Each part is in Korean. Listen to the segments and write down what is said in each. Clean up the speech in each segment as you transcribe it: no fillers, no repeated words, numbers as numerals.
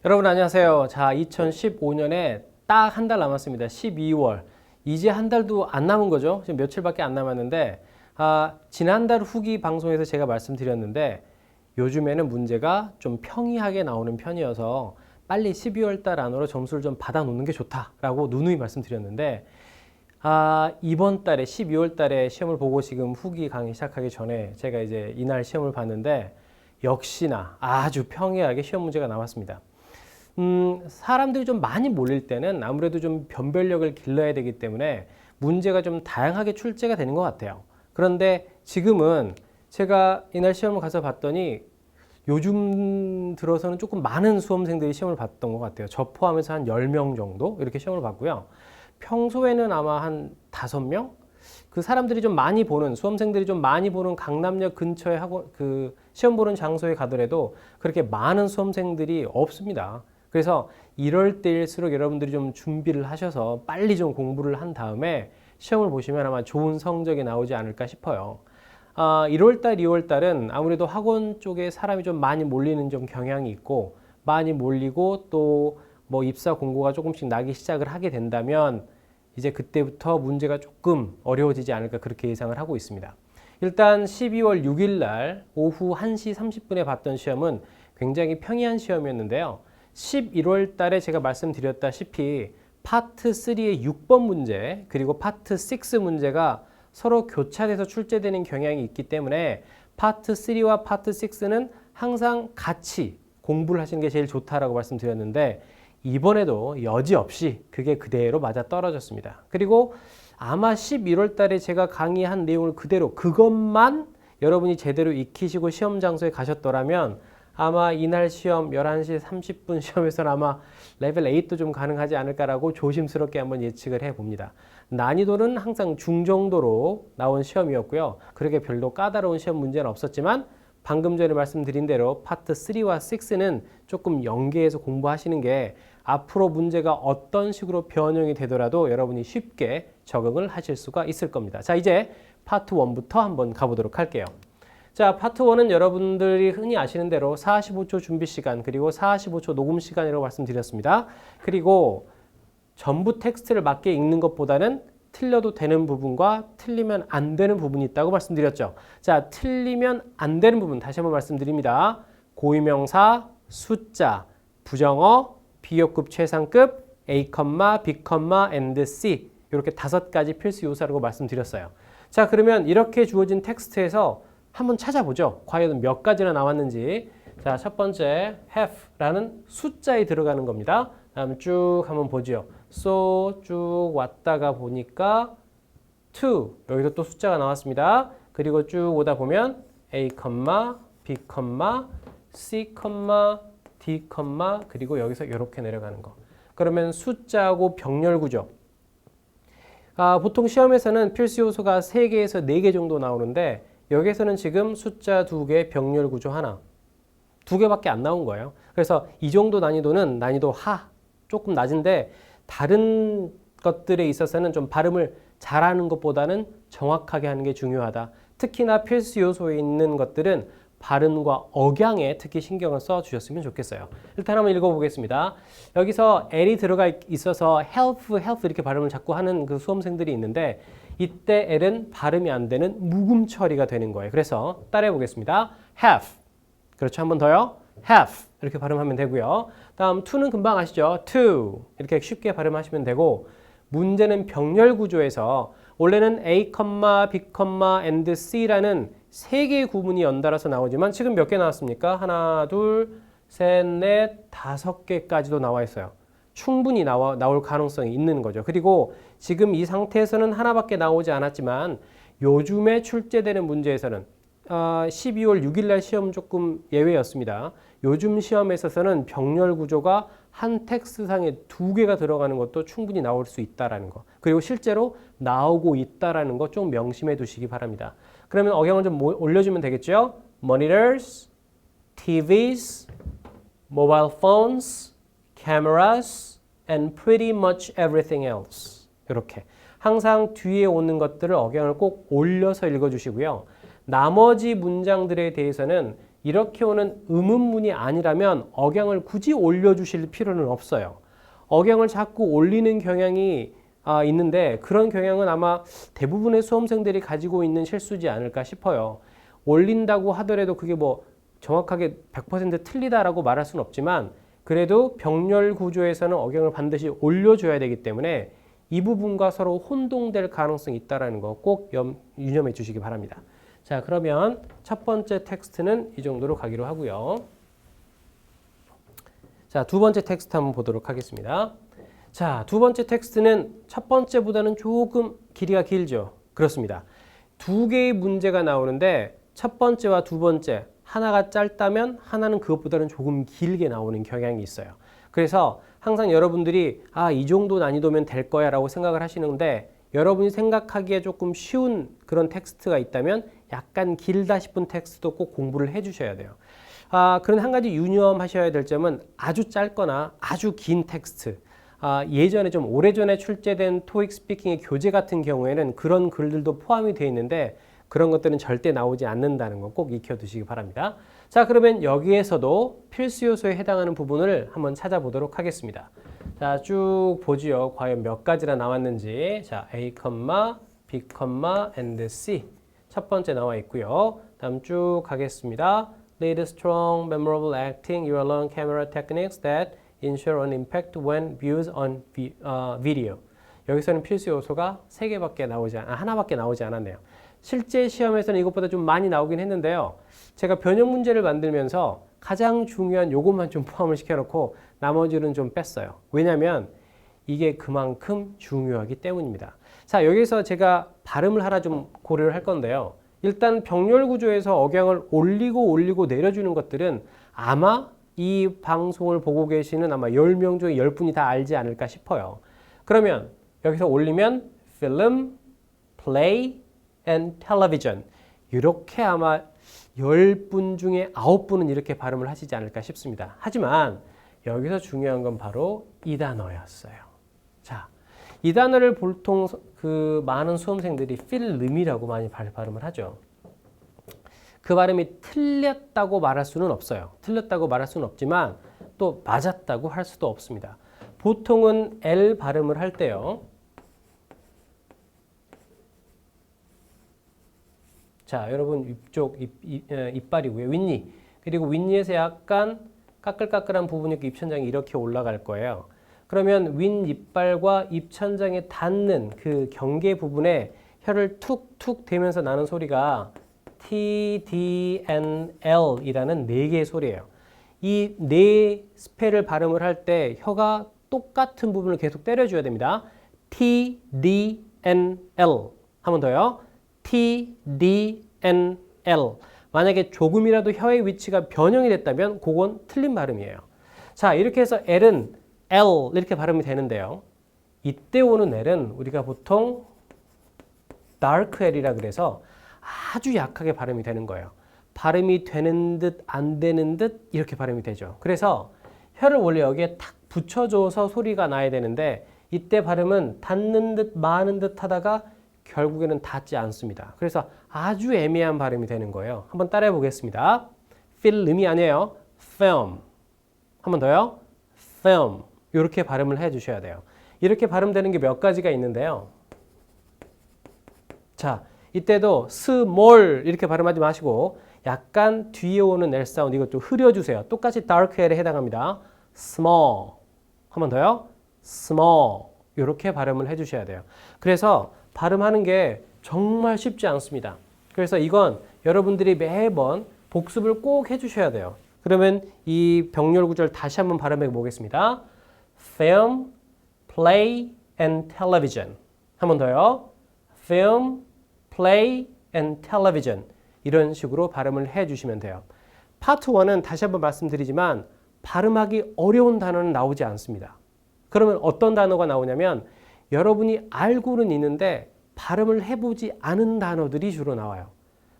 여러분 안녕하세요. 자, 2015년에 딱 한 달 남았습니다. 12월. 이제 한 달도 안 남은 거죠. 지금 며칠밖에 안 남았는데, 지난달 후기 방송에서 제가 말씀드렸는데, 요즘에는 문제가 좀 평이하게 나오는 편이어서 빨리 12월 달 안으로 점수를 좀 받아 놓는 게 좋다라고 누누이 말씀드렸는데, 이번 달에 12월 달에 시험을 보고 지금 후기 강의 시작하기 전에 제가 이제 이날 시험을 봤는데, 역시나 아주 평이하게 시험 문제가 나왔습니다. 사람들이 좀 많이 몰릴 때는 아무래도 좀 변별력을 길러야 되기 때문에 문제가 좀 다양하게 출제가 되는 것 같아요. 그런데 지금은 제가 이날 시험을 가서 봤더니 요즘 들어서는 조금 많은 수험생들이 시험을 봤던 것 같아요. 저 포함해서 한 10명 정도 이렇게 시험을 봤고요. 평소에는 아마 한 5명? 그 사람들이 좀 많이 보는, 수험생들이 좀 많이 보는 강남역 근처에 학원, 그 시험 보는 장소에 가더라도 그렇게 많은 수험생들이 없습니다. 그래서 이럴 때일수록 여러분들이 좀 준비를 하셔서 빨리 좀 공부를 한 다음에 시험을 보시면 아마 좋은 성적이 나오지 않을까 싶어요. 1월달, 2월달은 아무래도 학원 쪽에 사람이 좀 많이 몰리는 좀 경향이 있고 많이 몰리고 또 뭐 입사 공고가 조금씩 나기 시작을 하게 된다면 이제 그때부터 문제가 조금 어려워지지 않을까 그렇게 예상을 하고 있습니다. 일단 12월 6일 날 오후 1시 30분에 봤던 시험은 굉장히 평이한 시험이었는데요. 11월 달에 제가 말씀드렸다시피 파트 3의 6번 문제 그리고 파트 6 문제가 서로 교차돼서 출제되는 경향이 있기 때문에 파트 3와 파트 6는 항상 같이 공부를 하시는 게 제일 좋다라고 말씀드렸는데 이번에도 여지없이 그게 그대로 맞아 떨어졌습니다. 그리고 아마 11월 달에 제가 강의한 내용을 그대로 그것만 여러분이 제대로 익히시고 시험 장소에 가셨더라면 아마 이날 시험 11시 30분 시험에서는 아마 레벨 8도 좀 가능하지 않을까라고 조심스럽게 한번 예측을 해봅니다. 난이도는 항상 중정도로 나온 시험이었고요. 그렇게 별로 까다로운 시험 문제는 없었지만 방금 전에 말씀드린 대로 파트 3와 6는 조금 연계해서 공부하시는 게 앞으로 문제가 어떤 식으로 변형이 되더라도 여러분이 쉽게 적응을 하실 수가 있을 겁니다. 자, 이제 파트 1부터 한번 가보도록 할게요. 자, 파트 1은 여러분들이 흔히 아시는 대로 45초 준비 시간 그리고 45초 녹음 시간이라고 말씀드렸습니다. 그리고 전부 텍스트를 맞게 읽는 것보다는 틀려도 되는 부분과 틀리면 안 되는 부분이 있다고 말씀드렸죠. 자, 틀리면 안 되는 부분 다시 한번 말씀드립니다. 고유명사, 숫자, 부정어, 비교급, 최상급, A, B, and C 이렇게 5가지 필수 요소라고 말씀드렸어요. 자, 그러면 이렇게 주어진 텍스트에서 한번 찾아보죠. 과연 몇 가지나 나왔는지. 자, 첫 번째 have라는 숫자에 들어가는 겁니다. 다음 쭉 한번 보죠. so 쭉 왔다가 보니까 to 여기서 또 숫자가 나왔습니다. 그리고 쭉 오다 보면 A, B, C, D, 그리고 여기서 이렇게 내려가는 거. 그러면 숫자하고 병렬 구조. 보통 시험에서는 필수 요소가 3개에서 4개 정도 나오는데 여기서는 지금 숫자 2개, 병렬 구조 하나, 2개밖에 안 나온 거예요. 그래서 이 정도 난이도는 난이도 조금 낮은데 다른 것들에 있어서는 좀 발음을 잘하는 것보다는 정확하게 하는 게 중요하다. 특히나 필수 요소에 있는 것들은 발음과 억양에 특히 신경을 써 주셨으면 좋겠어요. 일단 한번 읽어보겠습니다. 여기서 L이 들어가 있어서 help 이렇게 발음을 자꾸 하는 그 수험생들이 있는데 이때 L은 발음이 안 되는 묵음 처리가 되는 거예요. 그래서 따라해 보겠습니다. have. 그렇죠. 한 번 더요. have. 이렇게 발음하면 되고요. 다음 to는 금방 아시죠? to. 이렇게 쉽게 발음하시면 되고 문제는 병렬 구조에서 원래는 A, B, and C라는 3개의 구문이 연달아서 나오지만 지금 몇 개 나왔습니까? 하나, 둘, 셋, 넷, 5개까지도 나와 있어요. 충분히 나올 가능성이 있는 거죠. 그리고 지금 이 상태에서는 하나밖에 나오지 않았지만 요즘에 출제되는 문제에서는 12월 6일 날 시험 조금 예외였습니다. 요즘 시험에 있어서는 병렬 구조가 한 텍스트상에 2개가 들어가는 것도 충분히 나올 수 있다라는 거. 그리고 실제로 나오고 있다라는 거 좀 명심해 두시기 바랍니다. 그러면 억양을 좀 올려주면 되겠죠? Monitors, TVs, mobile phones, cameras, and pretty much everything else. 이렇게 항상 뒤에 오는 것들을 억양을 꼭 올려서 읽어주시고요. 나머지 문장들에 대해서는 이렇게 오는 의문문이 아니라면 억양을 굳이 올려주실 필요는 없어요. 억양을 자꾸 올리는 경향이 있는데 그런 경향은 아마 대부분의 수험생들이 가지고 있는 실수지 않을까 싶어요. 올린다고 하더라도 그게 뭐 정확하게 100% 틀리다라고 말할 수는 없지만 그래도 병렬 구조에서는 억양을 반드시 올려줘야 되기 때문에 이 부분과 서로 혼동될 가능성이 있다는 거 꼭 유념해 주시기 바랍니다. 자, 그러면 첫 번째 텍스트는 이 정도로 가기로 하고요. 자, 두 번째 텍스트 한번 보도록 하겠습니다. 자, 두 번째 텍스트는 첫 번째보다는 조금 길이가 길죠. 그렇습니다. 두 개의 문제가 나오는데 첫 번째와 두 번째 하나가 짧다면 하나는 그것보다는 조금 길게 나오는 경향이 있어요. 그래서 항상 여러분들이 이 정도 난이도면 될 거야 라고 생각을 하시는데 여러분이 생각하기에 조금 쉬운 그런 텍스트가 있다면 약간 길다 싶은 텍스트도 꼭 공부를 해 주셔야 돼요. 그런 한 가지 유념하셔야 될 점은 아주 짧거나 아주 긴 텍스트. 예전에 좀 오래전에 출제된 토익 스피킹의 교재 같은 경우에는 그런 글들도 포함이 되어 있는데 그런 것들은 절대 나오지 않는다는 거 꼭 익혀두시기 바랍니다. 자, 그러면 여기에서도 필수 요소에 해당하는 부분을 한번 찾아보도록 하겠습니다. 자, 쭉 보지요. 과연 몇 가지나 나왔는지. 자, A, B, and C. 첫 번째 나와 있고요. 다음 쭉 가겠습니다. Lead strong, memorable acting, your long camera techniques that ensure an impact when viewed on video. 여기서는 필수 요소가 하나밖에 나오지 않았네요. 실제 시험에서는 이것보다 좀 많이 나오긴 했는데요. 제가 변형 문제를 만들면서 가장 중요한 요것만 좀 포함을 시켜놓고 나머지는 좀 뺐어요. 왜냐하면 이게 그만큼 중요하기 때문입니다. 자, 여기서 제가 발음을 하나 좀 고려를 할 건데요. 일단 병렬 구조에서 억양을 올리고 내려주는 것들은 아마 이 방송을 보고 계시는 아마 10명 중에 10분이 다 알지 않을까 싶어요. 그러면 여기서 올리면 film, play, and television 이렇게 아마 10분 중에 9분은 이렇게 발음을 하시지 않을까 싶습니다. 하지만 여기서 중요한 건 바로 이 단어였어요. 자, 이 단어를 보통 그 많은 수험생들이 필름이라고 많이 발음을 하죠. 그 발음이 틀렸다고 말할 수는 없어요. 틀렸다고 말할 수는 없지만 또 맞았다고 할 수도 없습니다. 보통은 L 발음을 할 때요. 자, 여러분 이빨이고요. 윗니. 그리고 윗니에서 약간 까끌까끌한 부분이 입천장이 이렇게 올라갈 거예요. 그러면 윗이빨과 입천장에 닿는 그 경계 부분에 혀를 툭툭 대면서 나는 소리가 T, D, N, L 이라는 4개의 소리예요. 이 4스펠을 발음을 할 때 혀가 똑같은 부분을 계속 때려줘야 됩니다. T, D, N, L. 한 번 더요. T, D, N, L. 만약에 조금이라도 혀의 위치가 변형이 됐다면 그건 틀린 발음이에요. 자, 이렇게 해서 L은 L 이렇게 발음이 되는데요. 이때 오는 L은 우리가 보통 dark L이라 그래서 아주 약하게 발음이 되는 거예요. 발음이 되는 듯 안 되는 듯 이렇게 발음이 되죠. 그래서 혀를 원래 여기에 탁 붙여줘서 소리가 나야 되는데 이때 발음은 닿는 듯 마는 듯 하다가 결국에는 닿지 않습니다. 그래서 아주 애매한 발음이 되는 거예요. 한번 따라해 보겠습니다. film이 아니에요. film. 한 번 더요. film. 이렇게 발음을 해 주셔야 돼요. 이렇게 발음되는 게 몇 가지가 있는데요. 자, 이때도 small 이렇게 발음하지 마시고 약간 뒤에 오는 L 사운드 이것 좀 흐려주세요. 똑같이 dark L에 해당합니다. small. 한 번 더요. small. 이렇게 발음을 해 주셔야 돼요. 그래서 발음하는 게 정말 쉽지 않습니다. 그래서 이건 여러분들이 매번 복습을 꼭 해주셔야 돼요. 그러면 이 병렬 구조를 다시 한번 발음해 보겠습니다. Film, play, and television. 한 번 더요. Film, play, and television. 이런 식으로 발음을 해주시면 돼요. 파트 1은 다시 한번 말씀드리지만 발음하기 어려운 단어는 나오지 않습니다. 그러면 어떤 단어가 나오냐면 여러분이 알고는 있는데 발음을 해보지 않은 단어들이 주로 나와요.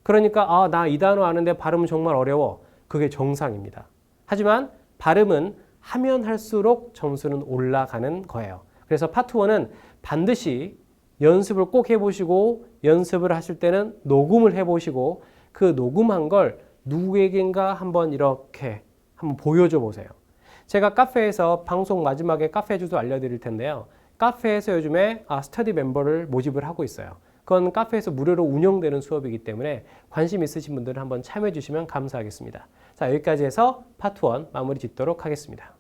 그러니까 나 이 단어 아는데 발음은 정말 어려워. 그게 정상입니다. 하지만 발음은 하면 할수록 점수는 올라가는 거예요. 그래서 파트 1은 반드시 연습을 꼭 해보시고 연습을 하실 때는 녹음을 해보시고 그 녹음한 걸 누구에겐가 한번 이렇게 한번 보여줘 보세요. 제가 카페에서 방송 마지막에 카페 주소 알려드릴 텐데요. 카페에서 요즘에 스터디 멤버를 모집을 하고 있어요. 그건 카페에서 무료로 운영되는 수업이기 때문에 관심 있으신 분들은 한번 참여해 주시면 감사하겠습니다. 자, 여기까지 해서 파트 1 마무리 짓도록 하겠습니다.